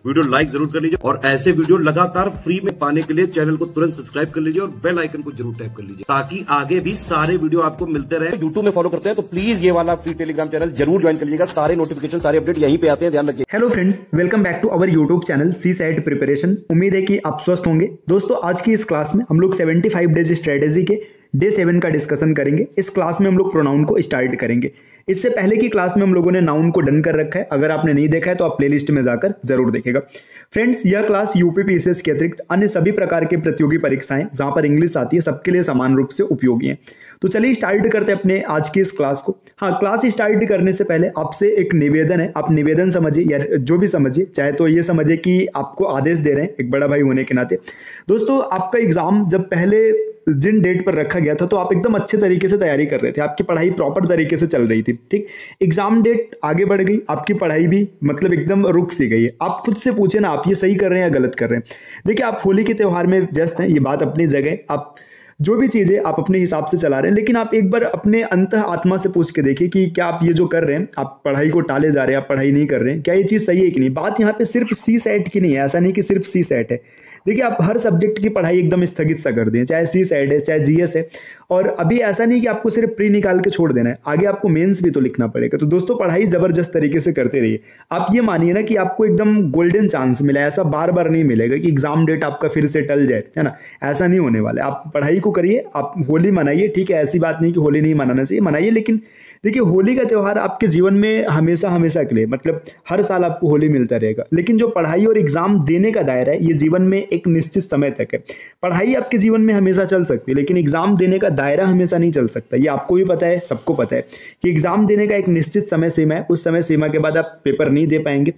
Video like जरूर कर लीजिए और ऐसे वीडियो लगातार फ्री में पाने के लिए चैनल को तुरंत सब्सक्राइब कर लीजिए और बेल आइकन को जरूर टैप कर लीजिए ताकि आगे भी सारे वीडियो आपको मिलते रहे। यूट्यूब में फॉलो करते हैं तो प्लीज ये वाला फ्री टेलीग्राम चैनल जरूर ज्वाइन कर लीजिएगा। सारे नोटिफिकेशन सारे अपडेट यहीं पे आते हैं, ध्यान रखिए। Hello friends, welcome back to our YouTube channel C SET preparation. उम्मीद है कि आप स्वस्थ होंगे। दोस्तों, आज की इस क्लास में हम लोग 75 डेज स्ट्रेटेजी के डे 7 का डिस्कशन करेंगे। इस क्लास में हम लोग प्रोनाउन को स्टार्ट करेंगे। इससे पहले की क्लास में हम लोगों ने नाउन को डन कर रखा है। अगर आपने नहीं देखा है तो आप प्लेलिस्ट में जाकर जरूर देखेगा। फ्रेंड्स, यह क्लास यूपी पीसीएस के अतिरिक्त अन्य सभी प्रकार के प्रतियोगी परीक्षाएं जहां पर इंग्लिश आती है सबके लिए समान रूप से उपयोगी है। तो चलिए स्टार्ट करते हैं अपने आज की इस क्लास को। हाँ, क्लास स्टार्ट करने से पहले आपसे एक निवेदन है। आप निवेदन समझिए या जो भी समझिए, चाहे तो ये समझिए कि आपको आदेश दे रहे हैं एक बड़ा भाई होने के नाते। दोस्तों, आपका एग्जाम जब पहले जिन डेट पर रखा गया था तो आप एकदम अच्छे तरीके से तैयारी कर रहे थे, आपकी पढ़ाई प्रॉपर तरीके से चल रही थी। ठीक, एग्जाम डेट आगे बढ़ गई, आपकी पढ़ाई भी मतलब एकदम रुक सी गई है। आप खुद से पूछे ना, आप ये सही कर रहे हैं या गलत कर रहे हैं। देखिए, आप होली के त्यौहार में व्यस्त हैं, ये बात अपनी जगह। आप जो भी चीज़ें आप अपने हिसाब से चला रहे हैं, लेकिन आप एक बार अपने अंतः आत्मा से पूछ के देखिए कि क्या आप ये जो कर रहे हैं, आप पढ़ाई को टाले जा रहे हैं, आप पढ़ाई नहीं कर रहे हैं, क्या ये चीज़ सही है कि नहीं। बात यहाँ पे सिर्फ सी सेट की नहीं है, ऐसा नहीं कि सिर्फ सी सेट है। देखिए, आप हर सब्जेक्ट की पढ़ाई एकदम स्थगित सा कर दें, चाहे सी सेट है चाहे जीएस है। और अभी ऐसा नहीं कि आपको सिर्फ प्री निकाल के छोड़ देना है, आगे आपको मेंस भी तो लिखना पड़ेगा। तो दोस्तों, पढ़ाई जबरदस्त तरीके से करते रहिए। आप ये मानिए ना कि आपको एकदम गोल्डन चांस मिला, ऐसा बार बार नहीं मिलेगा कि एग्जाम डेट आपका फिर से टल जाए, है ना। ऐसा नहीं होने वाला है। आप पढ़ाई को करिए, आप होली मनाइए। ठीक है, ऐसी बात नहीं कि होली नहीं मनाना चाहिए, मनाइए। लेकिन देखिए, होली का त्यौहार आपके जीवन में हमेशा हमेशा के लिए, मतलब हर साल आपको होली मिलता रहेगा। लेकिन जो पढ़ाई और एग्जाम देने का दायरा है, ये जीवन में एक निश्चित समय तक है। पढ़ाई आपके जीवन में हमेशा चल सकती है, लेकिन एग्जाम देने का दायरा हमेशा नहीं चल सकता। ये आपको भी पता है, सबको पता है कि एग्जाम देने का एक निश्चित समय सीमा है। उस समय सीमा के बाद आप पेपर नहीं दे पाएंगे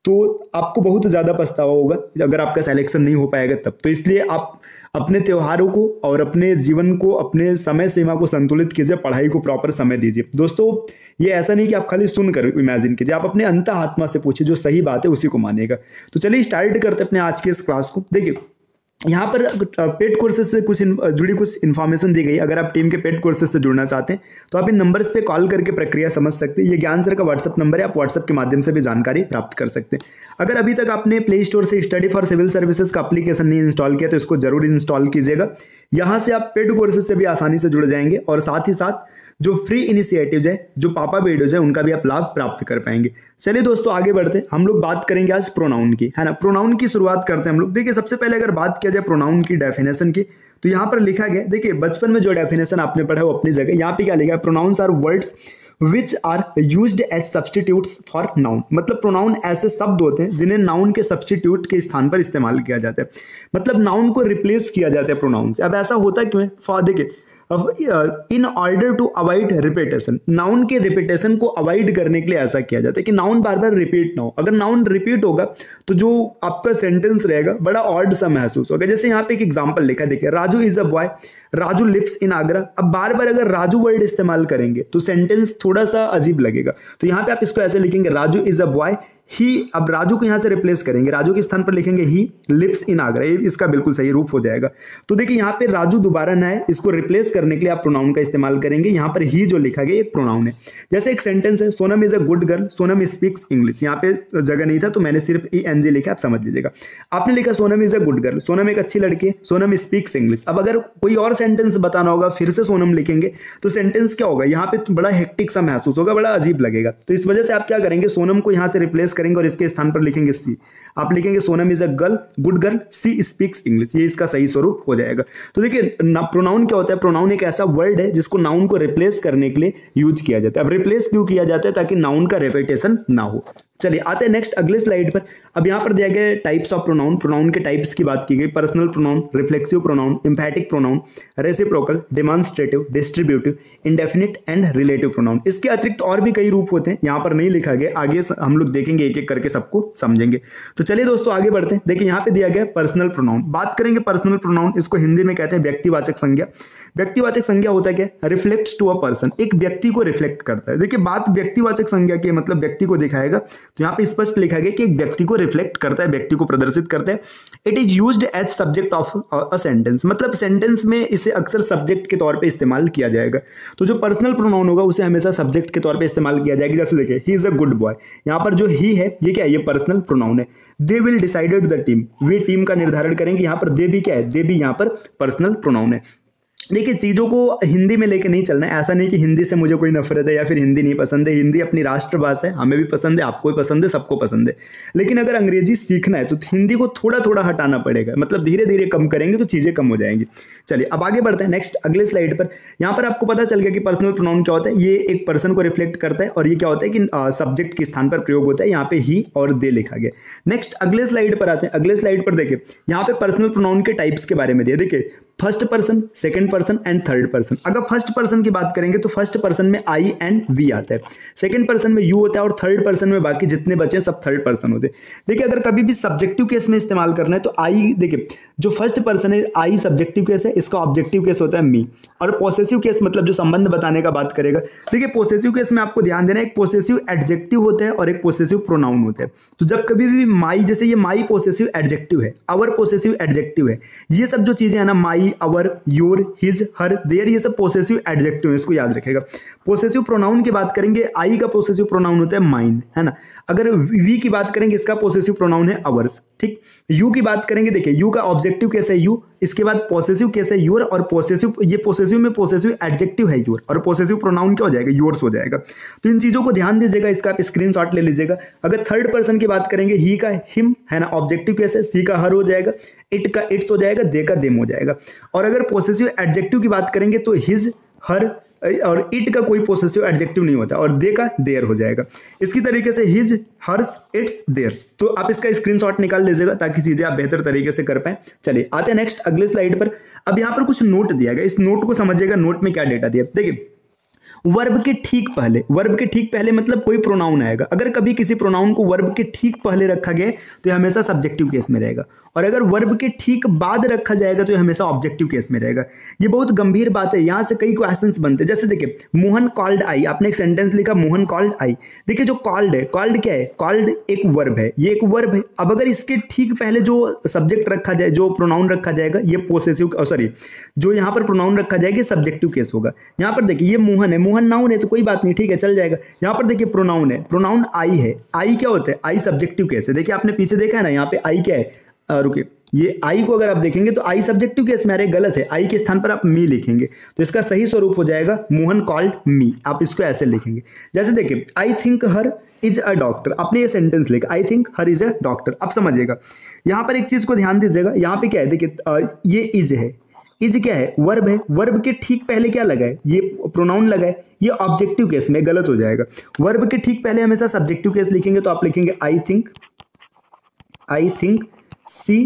तो आपको बहुत ज़्यादा पछतावा होगा अगर आपका सिलेक्शन नहीं हो पाएगा तब। तो इसलिए आप अपने त्योहारों को और अपने जीवन को, अपने समय सीमा को संतुलित कीजिए, पढ़ाई को प्रॉपर समय दीजिए। दोस्तों, ये ऐसा नहीं कि आप खाली सुनकर इमेजिन कीजिए, आप अपने अंतः आत्मा से पूछिए, जो सही बात है उसी को मानिएगा। तो चलिए स्टार्ट करते हैं अपने आज के इस क्लास को। देखिए, यहाँ पर पेड कोर्सेज से जुड़ी कुछ इन्फॉर्मेशन दी गई। अगर आप टीम के पेड कोर्सेज से जुड़ना चाहते हैं तो आप इन नंबर्स पे कॉल करके प्रक्रिया समझ सकते हैं। ये ज्ञान सर का व्हाट्सअप नंबर है, आप व्हाट्सअप के माध्यम से भी जानकारी प्राप्त कर सकते हैं। अगर अभी तक आपने प्ले स्टोर से स्टडी फॉर सिविल सर्विसेज का एप्लीकेशन नहीं इंस्टॉल किया तो इसको जरूर इंस्टॉल कीजिएगा। यहाँ से आप पेड कोर्सेज से भी आसानी से जुड़ जाएंगे और साथ ही साथ जो फ्री इनिशिएटिव है, जो पापा वीडियोज है, उनका भी आप लाभ प्राप्त कर पाएंगे। चलिए दोस्तों, आगे बढ़ते हैं। हम लोग बात करेंगे आज प्रोनाउन की, है ना। प्रोनाउन की शुरुआत करते हैं हम लोग। देखिए, सबसे पहले अगर बात किया जाए प्रोनाउन की डेफिनेशन की तो यहाँ पर लिखा गया, देखिए बचपन में जो डेफिनेशन आपने पढ़ा वो अपनी जगह। यहाँ पे क्या लिखा है, pronouns are words which are used as substitutes for noun. मतलब प्रोनाउन ऐसे शब्द होते हैं जिन्हें नाउन के सब्सटीट्यूट के स्थान पर इस्तेमाल किया जाता है, मतलब नाउन को रिप्लेस किया जाता है प्रोनाउन से। अब ऐसा होता क्यों है, देखिए, in order to avoid repetition, noun के रिपीटेशन को अवॉइड करने के लिए ऐसा किया जाता है कि नाउन बार बार रिपीट ना हो। अगर नाउन रिपीट होगा तो जो आपका सेंटेंस रहेगा बड़ा ऑड सा महसूस होगा। जैसे यहाँ पे एक एग्जांपल लिखा, देखिए, Raju is a boy, Raju lives in Agra. अब बार बार अगर राजू वर्ड इस्तेमाल करेंगे तो सेंटेंस थोड़ा सा अजीब लगेगा। तो यहाँ पे आप इसको ऐसे लिखेंगे, राजू इज अ बॉय, ही। अब राजू को यहाँ से रिप्लेस करेंगे, राजू के स्थान पर लिखेंगे ही लिव्स इन आगरा। ये इसका बिल्कुल सही रूप हो जाएगा। तो देखिए, यहाँ पे राजू दोबारा ना है, इसको रिप्लेस करने के लिए आप प्रोनाउन का इस्तेमाल करेंगे। यहाँ पर ही जो लिखा गया एक प्रोनाउन है। जैसे एक सेंटेंस है, Sonam is a good girl, Sonam speaks English. यहाँ पे जगह नहीं था तो मैंने सिर्फ ENG लिखा, आप समझ लीजिएगा। आपने लिखा Sonam is a good girl, Sonam एक अच्छी लड़की है, सोनम स्पीक्स इंग्लिश। अब अगर कोई और सेंटेंस बताना होगा, फिर से सोनम लिखेंगे तो सेंटेंस क्या होगा, यहाँ पे बड़ा हेक्टिक सा महसूस होगा, बड़ा अजीब लगेगा। तो इस वजह से आप क्या करेंगे, सोनम को यहाँ से रिप्लेस करेंगे और इसके स्थान पर लिखेंगे सी। आप लिखेंगे Sonam is a girl, good girl, she speaks English. ये इसका सही स्वरूप हो जाएगा। तो देखिए, प्रोनाउन क्या होता है, प्रोनाउन एक ऐसा वर्ड है जिसको नाउन को रिप्लेस करने के लिए यूज किया जाता है। अब रिप्लेस क्यों किया जाता है, ताकि नाउन का रेपिटेशन ना हो। चलिए आते हैं नेक्स्ट अगले स्लाइड पर। अब यहाँ पर दिया गया टाइप्स ऑफ प्रोनाउन, प्रोनाउन के टाइप्स की बात की गई। Personal pronoun, reflexive pronoun, एम्फैटिक pronoun, reciprocal, demonstrative, distributive, indefinite and relative pronoun. इसके अतिरिक्त और भी कई रूप होते हैं, यहाँ पर नहीं लिखा गया, आगे हम लोग देखेंगे, एक एक करके सबको समझेंगे। तो चलिए दोस्तों आगे बढ़ते हैं। देखिए यहाँ पे दिया गया पर्सनल प्रोनाउन। बात करेंगे पर्सनल प्रोनाउन, इसको हिंदी में कहते हैं व्यक्तिवाचक संज्ञा। व्यक्तिवाचक संज्ञा होता है क्या, रिफ्लेक्ट्स टू अ पर्सन, एक व्यक्ति को रिफ्लेक्ट करता है। देखिए बात व्यक्तिवाचक संज्ञा की, मतलब व्यक्ति को दिखाएगा, तो यहाँ पे स्पष्ट लिखा गया कि एक व्यक्ति को रिफ्लेक्ट करता है, व्यक्ति को प्रदर्शित करता है। It is used as subject of a sentence, मतलब सेंटेंस में इसे अक्सर सब्जेक्ट के तौर पे इस्तेमाल किया जाएगा। तो जो पर्सनल प्रोनाउन होगा उसे हमेशा सब्जेक्ट के तौर पे इस्तेमाल किया जाएगा। जैसे देखिए he is a good boy, यहाँ पर जो ही है ये क्या है, ये पर्सनल प्रोनाउन है। They will decided the team, way team का निर्धारण करेंगे, यहाँ पर दे भी क्या है, दे भी यहाँ पर पर्सनल प्रोनाउन है। देखिए चीज़ों को हिंदी में लेके नहीं चलना है, ऐसा नहीं कि हिंदी से मुझे कोई नफरत है या फिर हिंदी नहीं पसंद है। हिंदी अपनी राष्ट्रभाषा है, हमें भी पसंद है, आपको भी पसंद है, सबको पसंद है। लेकिन अगर अंग्रेजी सीखना है तो हिंदी को थोड़ा थोड़ा हटाना पड़ेगा, मतलब धीरे धीरे कम करेंगे तो चीज़ें कम हो जाएंगी। चलिए अब आगे बढ़ते हैं नेक्स्ट अगले स्लाइड पर। यहाँ पर आपको पता चल गया कि पर्सनल प्रोनाउन क्या होता है, ये एक पर्सन को रिफ्लेक्ट करता है और ये क्या होता है कि सब्जेक्ट के स्थान पर प्रयोग होता है। यहाँ पे ही और दे लिखा गया। नेक्स्ट अगले स्लाइड पर आते हैं। अगले स्लाइड पर देखिए यहाँ पे पर्सनल प्रोनाउन के टाइप्स के बारे में दिया। देखिए first person, second person and third person. अगर फर्स्ट पर्सन की बात करेंगे तो फर्स्ट पर्सन में आई एंड वी आता है, सेकंड पर्सन में यू होता है और थर्ड पर्सन में बाकी जितने बचे हैं सब थर्ड पर्सन होते हैं। देखिए अगर कभी भी सब्जेक्टिव केस में इस्तेमाल करना है तो आई, देखिए जो फर्स्ट पर्सन है आई सब्जेक्टिव केस है, इसका ऑब्जेक्टिव केस होता है मी। और पोसेसिव केस मतलब जो संबंध बताने का बात करेगा। देखिए पोसेसिव केस में आपको ध्यान देना है, एक पोसेसिव एडजेक्टिव होता है और एक पोसेसिव प्रोनाउन होता है। तो जब कभी भी माई, जैसे ये माई पोसेसिव एडजेक्टिव है, अवर पोसेसिव एडजेक्टिव है, ये सब जो चीजें है ना, माई, अवर, योर, हिज, हर, देयर, ये सब पोसेसिव एडजेक्टिव है, इसको याद रखेगा। पोसेसिव प्रोनाउन की बात करेंगे, आई का पोसेसिव प्रोनाउन होता है माइन, है ना। अगर वी की बात करेंगे, इसका पोसेसिव प्रोनाउन है अवर्स, ठीक। यू की बात करेंगे, देखिए यू का ऑब्जेक्टिव केस है यू, इसके बाद पॉसेसिव केस है योर, और पॉसेसिव, ये पॉसेसिव में पॉसेसिव एडजेक्टिव है योर, और पॉसेसिव प्रोनाउन क्या हो जाएगा, योर्स हो जाएगा। तो इन चीजों को ध्यान दीजिएगा, इसका आप स्क्रीनशॉट ले लीजिएगा। अगर थर्ड पर्सन की बात करेंगे, ही का हिम है ना, ऑब्जेक्टिव केस है, सी का हर हो जाएगा, इट का इट्स हो जाएगा, दे का देम हो जाएगा। और अगर पॉसेसिव एडजेक्टिव की बात करेंगे तो हिज, हर और इट का कोई पोसेसिव एडजेक्टिव नहीं होता, और दे का देयर हो जाएगा। इसकी तरीके से हिज, हर्स, इट्स, देयर्स। तो आप इसका स्क्रीनशॉट निकाल लीजिएगा ताकि चीजें आप बेहतर तरीके से कर पाए। चलिए आते हैं नेक्स्ट अगले स्लाइड पर। अब यहाँ पर कुछ नोट दिया गया, इस नोट को समझिएगा, नोट में क्या डेटा दिया। देखिए वर्ब के ठीक पहले, वर्ब के ठीक पहले मतलब कोई प्रोनाउन आएगा। अगर कभी किसी प्रोनाउन को वर्ब के ठीक पहले रखा गया तो ये हमेशा सब्जेक्टिव केस में रहेगा, और अगर वर्ब के ठीक बाद रखा जाएगा तो ये हमेशा ऑब्जेक्टिव केस में रहेगा। ये बहुत गंभीर बात है, यहाँ से कई क्वेश्चंस बनते हैं। जैसे देखिए मोहन कॉल्ड आई, आपने एक सेंटेंस लिखा मोहन कॉल्ड आई। देखिए जो कॉल्ड है, कॉल्ड क्या है, कॉल्ड एक वर्ब है, ये एक वर्ब है। अब अगर इसके ठीक पहले जो सब्जेक्ट रखा जाए, जो प्रोनाउन रखा जाएगा, ये पोसेसिव, सॉरी जो यहाँ पर प्रोनाउन रखा जाएगा सब्जेक्टिव केस होगा। यहाँ पर देखिए ये मोहन है, मोहन नाउन है तो कोई बात नहीं, ठीक है चल जाएगा। यहाँ पर देखिए प्रोनाउन है, प्रोनाउन आई है, आई क्या होता है, आई सब्जेक्टिव केस है। देखिए आपने पीछे देखा है ना, यहाँ पे आई क्या है, रुकिए, ये आई को अगर आप देखेंगे तो आई सब्जेक्टिव केस में, अरे गलत है, आई के स्थान पर आप मी लिखेंगे तो इसका सही स्वरूप हो जाएगा मोहन कॉल्ड मी। आप इसको ऐसे लिखेंगे। जैसे देखिए I think her is a doctor, आपने ये सेंटेंस लिखा I think her is a doctor. अब समझिएगा यहाँ पर एक चीज को ध्यान दीजिएगा, यहाँ पे क्या है, देखिए ये इज है, इज क्या है, वर्ब है, वर्ब के ठीक पहले क्या लगा है, ये प्रोनाउन लगा है, ये ऑब्जेक्टिव केस में गलत हो जाएगा। वर्ब के ठीक पहले हमेशा सब्जेक्टिव केस लिखेंगे तो आप लिखेंगे I think she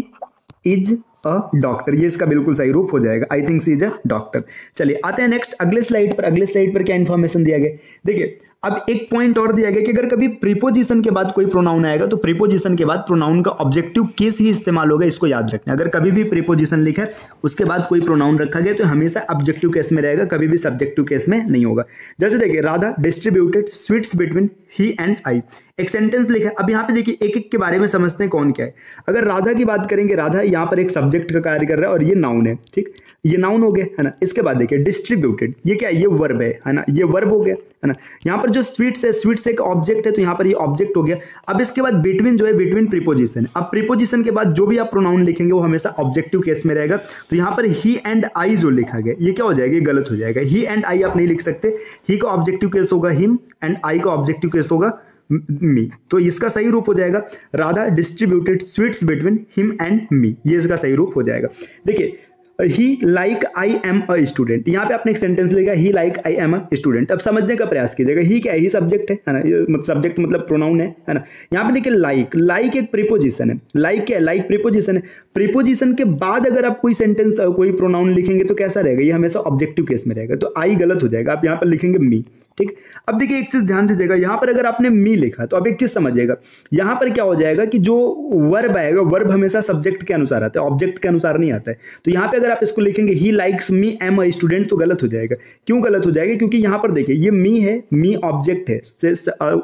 is a doctor, ये इसका बिल्कुल सही रूप हो जाएगा, I think she is a doctor. चलिए आते हैं नेक्स्ट अगले स्लाइड पर। अगले स्लाइड पर क्या इंफॉर्मेशन दिया गया, देखिए अब एक पॉइंट और दिया गया कि अगर कभी प्रीपोजिशन के बाद कोई प्रोनाउन आएगा तो प्रीपोजिशन के बाद प्रोनाउन का ऑब्जेक्टिव केस ही इस्तेमाल होगा, इसको याद रखना। अगर कभी भी प्रीपोजिशन लिखा है उसके बाद कोई प्रोनाउन रखा गया तो हमेशा ऑब्जेक्टिव केस में रहेगा, कभी भी सब्जेक्टिव केस में नहीं होगा। जैसे देखिए Radha distributed sweets between he and आई, एक सेंटेंस लिखा है। अब यहाँ पे देखिए एक एक के बारे में समझते हैं कौन क्या है। अगर राधा की बात करेंगे, राधा यहाँ पर एक सब्जेक्ट का कार्य कर रहा है और ये नाउन है, ठीक, ये नाउन हो गया है ना। इसके बाद देखिए डिस्ट्रीब्यूटेड, ये क्या है, ये वर्ब है ना, ये वर्ब हो गया है ना। यहाँ पर जो स्वीट्स है, स्वीट्स एक ऑब्जेक्ट है तो यहाँ पर ये ऑब्जेक्ट हो गया। अब इसके बाद बिटवीन जो है, बिटवीन प्रीपोजिशन। अब प्रीपोजिशन के बाद जो भी आप प्रोनाउन लिखेंगे वो हमेशा ऑब्जेक्टिव केस में रहेगा। तो यहाँ पर ही एंड आई जो लिखा गया ये क्या हो जाएगा, ये गलत हो जाएगा। ही एंड आई आप नहीं लिख सकते, ही का ऑब्जेक्टिव केस होगा हिम एंड आई का ऑब्जेक्टिव केस होगा मी। तो इसका सही रूप हो जाएगा Radha distributed sweets between him and me, ये इसका सही रूप हो जाएगा। देखिए he like I am a student, यहाँ पे आपने एक सेंटेंस लिखा he like I am a student. अब समझने का प्रयास कीजिएगा, ही क्या है, ही सब्जेक्ट है ना, ये सब्जेक्ट मतलब प्रोनाउन है ना। यहाँ पे देखिए लाइक, लाइक एक प्रीपोजिशन है, लाइक क्या है, लाइक प्रीपोजिशन है। प्रीपोजिशन के बाद अगर आप कोई सेंटेंस कोई प्रोनाउन लिखेंगे तो कैसा रहेगा, ये हमेशा ऑब्जेक्टिव केस में रहेगा। तो आई गलत हो जाएगा, आप यहाँ पर लिखेंगे मी, ठीक। अब देखिए एक चीज ध्यान दीजिएगा, यहां पर अगर आपने मी लिखा तो अब एक चीज समझिएगा, यहां पर क्या हो जाएगा कि जो वर्ब आएगा, वर्ब हमेशा सब्जेक्ट के अनुसार आता है, ऑब्जेक्ट के अनुसार नहीं आता है। तो यहां पे अगर आप इसको लिखेंगे he likes me M a student, तो गलत हो जाएगा। क्यों गलत हो जाएगा? क्योंकि यहां पर देखिए ये मी है, मी ऑब्जेक्ट है,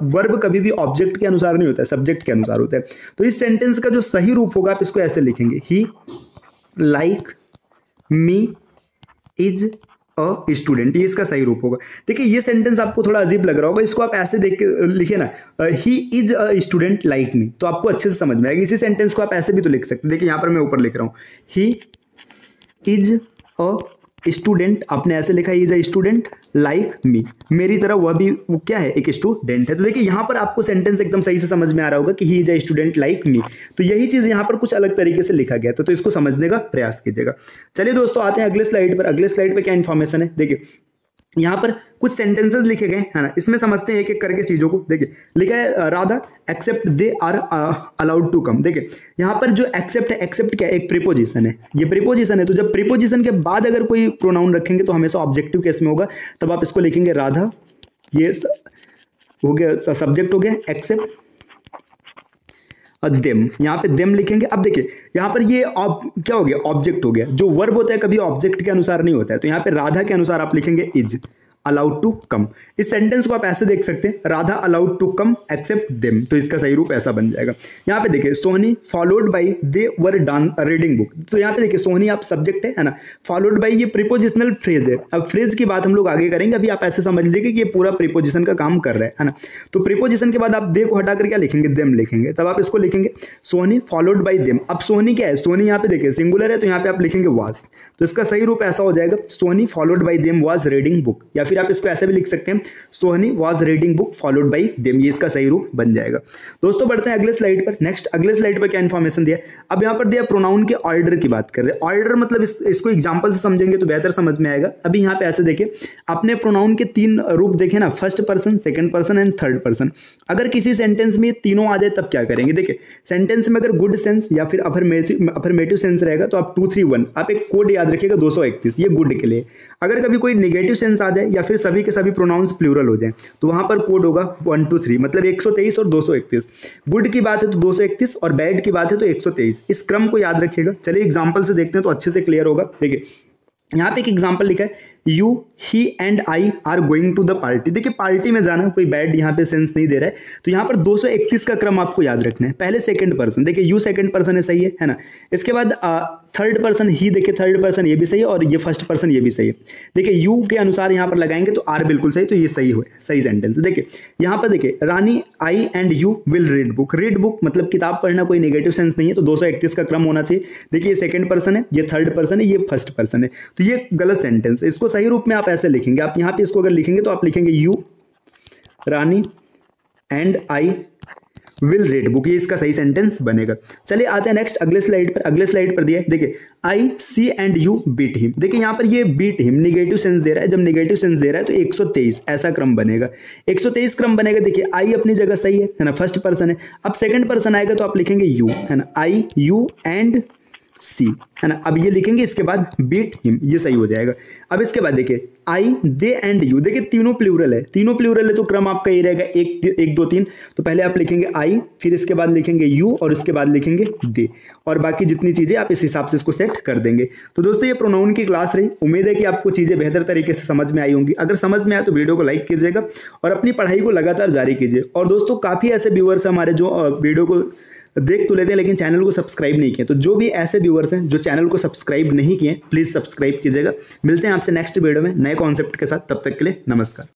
वर्ब कभी भी ऑब्जेक्ट के अनुसार नहीं होता है, सब्जेक्ट के अनुसार होता है। तो इस सेंटेंस का जो सही रूप होगा आप इसको ऐसे लिखेंगे, he like me is a student, ये इसका सही रूप होगा। देखिए ये सेंटेंस आपको थोड़ा अजीब लग रहा होगा, इसको आप ऐसे देख के लिखे ना, he is a student like me, तो आपको अच्छे से समझ में आएगा। इसी सेंटेंस को आप ऐसे भी तो लिख सकते हैं। देखिए यहां पर मैं ऊपर लिख रहा हूं, ही इज अ स्टूडेंट, आपने ऐसे लिखा is a student like me, मेरी तरह वह भी वो क्या है, एक स्टूडेंट है। तो देखिए यहां पर आपको सेंटेंस एकदम सही से समझ में आ रहा होगा कि he is a student like me. तो यही चीज यहां पर कुछ अलग तरीके से लिखा गया था, तो इसको समझने का प्रयास कीजिएगा। चलिए दोस्तों आते हैं अगले स्लाइड पर। अगले स्लाइड पर क्या इंफॉर्मेशन है, देखिए यहां पर कुछ सेंटेंसेस लिखे गए है ना, इसमें समझते हैं एक एक करके चीजों को। देखिए लिखा है Radha except they are allowed to come. देखिए यहां पर जो एक्सेप्ट है, एक्सेप्ट क्या है, एक प्रीपोजिशन है, ये प्रीपोजिशन है। तो जब प्रीपोजिशन के बाद अगर कोई प्रोनाउन रखेंगे तो हमेशा ऑब्जेक्टिव केस में होगा, तब आप इसको लिखेंगे राधा, ये हो गया सब्जेक्ट हो गया, एक्सेप्ट देम, यहाँ पे देम लिखेंगे। अब देखिए यहाँ पर ये क्या हो गया, ऑब्जेक्ट हो गया। जो वर्ब होता है कभी ऑब्जेक्ट के अनुसार नहीं होता है, तो यहाँ पे राधा के अनुसार आप लिखेंगे इज अलाउड टू कम। इस सेंटेंस को आप ऐसे देख सकते हैं, Radha allowed to come except them, तो इसका सही रूप ऐसा बन जाएगा। यहाँ पे देखिए Sohni followed by they were done reading book, तो यहाँ पे देखिए सोहनी आप सब्जेक्ट है ना, फॉलोड बाई ये प्रीपोजिशनल फ्रेज है। अब फ्रेज की बात हम लोग आगे करेंगे, अभी आप ऐसे समझ लीजिए कि ये पूरा प्रीपोजिशन का काम कर रहा है ना। तो प्रीपोजिशन के बाद आप दे को हटाकर क्या लिखेंगे, देम लिखेंगे, तब आप इसको लिखेंगे सोहनी फॉलोड बाई देम। अब सोहनी क्या है, सोहनी यहाँ पे देखिए सिंगुलर है, तो यहाँ पे आप लिखेंगे वाज, तो इसका सही रूप ऐसा हो जाएगा Sohni followed by them was reading book, या फिर आप इसको ऐसे भी लिख सकते हैं Sohni was reading book followed by them, ये इसका सही रूप बन जाएगा। दोस्तों बढ़ते हैं अगले स्लाइड पर। नेक्स्ट अगले स्लाइड पर क्या इंफॉर्मेशन दिया, अब यहां पर दिया प्रोनाउन के ऑर्डर की बात कर रहे हैं। ऑर्डर मतलब इसको एग्जांपल से समझेंगे तो बेहतर समझ में आएगा। अभी यहां पे ऐसे देखिए, आपने प्रोनाउन के 3 रूप देखे ना, first person, second person and third person. अगर किसी सेंटेंस में तीनों आ जाए तब क्या करेंगे, देखिए सेंटेंस में अगर गुड सेंस या फिर अफर्मेटिव सेंस रहेगा तो आप 2 3 1, आप एक कोड याद रखिएगा 231, ये गुड के लिए। अगर कभी कोई नेगेटिव सेंस आ जाए या फिर सभी के सभी प्रोनाउंस प्लूरल हो जाए तो वहां पर कोड होगा 1 2 3, मतलब 123 और 231। गुड की बात है तो 231 और बैड की बात है तो 123। इस क्रम को याद रखिएगा। चलिए एग्जांपल से देखते हैं तो अच्छे से क्लियर होगा। देखिए यहाँ पे एक एग्जांपल लिखा है, you he and I are going to the party. देखिए पार्टी में जाना, कोई बैड यहाँ पे सेंस नहीं दे रहा है, तो यहाँ पर 231 का क्रम आपको याद रखना है। पहले सेकंड पर्सन, देखिए यू सेकंड पर्सन है, सही है ना। इसके बाद थर्ड पर्सन ही, देखिए थर्ड पर्सन ये भी सही है और ये फर्स्ट पर्सन ये भी सही है। देखिए यू के अनुसार यहाँ पर लगाएंगे तो आर बिल्कुल सही, तो ये सही हुआ, सही सेंटेंस। देखिए यहाँ पर देखिए Rani I and you will read book. Read book मतलब किताब पढ़ना, कोई नेगेटिव सेंस नहीं है, तो 231 का क्रम होना चाहिए। देखिए ये सेकंड पर्सन है, ये थर्ड पर्सन है, ये फर्स्ट पर्सन है, तो ये गलत सेंटेंस है। इसको सही रूप में आप ऐसे लिखेंगे, आप यहाँ पे इसको अगर लिखेंगे तो आप लिखेंगे you Rani and I will read book, ये इसका सही सेंटेंस बनेगा। चलिए आते हैं नेक्स्ट अगले स्लाइड पर। अगले स्लाइड पर दिया है, देखिए आई सी एंड यू बीट हिम। देखिए यहाँ पर ये beat him negative sense they रहा है, जब नेगेटिव सेंस दे रहा है तो 123 ऐसा क्रम बनेगा, 123 क्रम बनेगा। देखिए आई अपनी जगह सही है ना, फर्स्ट पर्सन है। अब सेकंड पर्सन आएगा तो आप लिखेंगे यू, है ना, आई यू एंड सी, है ना। अब ये लिखेंगे, इसके बाद बीट हिम, ये सही हो जाएगा। अब इसके बाद देखिए आई दे एंड यू, देखिए तीनों प्लूरल है, तीनों प्लूरल है तो क्रम आपका ये रहेगा 1 2 3। तो पहले आप लिखेंगे आई, फिर इसके बाद लिखेंगे यू और इसके बाद लिखेंगे दे, और बाकी जितनी चीजें आप इस हिसाब से इसको सेट कर देंगे। तो दोस्तों ये प्रोनाउन की क्लास रही, उम्मीद है कि आपको चीजें बेहतर तरीके से समझ में आई होंगी। अगर समझ में आए तो वीडियो को लाइक कीजिएगा और अपनी पढ़ाई को लगातार जारी कीजिए। और दोस्तों काफी ऐसे व्यूअर्स हमारे जो वीडियो को देख तो लेते हैं लेकिन चैनल को सब्सक्राइब नहीं किए, तो जो भी ऐसे व्यूअर्स हैं जो चैनल को सब्सक्राइब नहीं किए, प्लीज सब्सक्राइब कीजिएगा। मिलते हैं आपसे नेक्स्ट वीडियो में नए कॉन्सेप्ट के साथ, तब तक के लिए नमस्कार।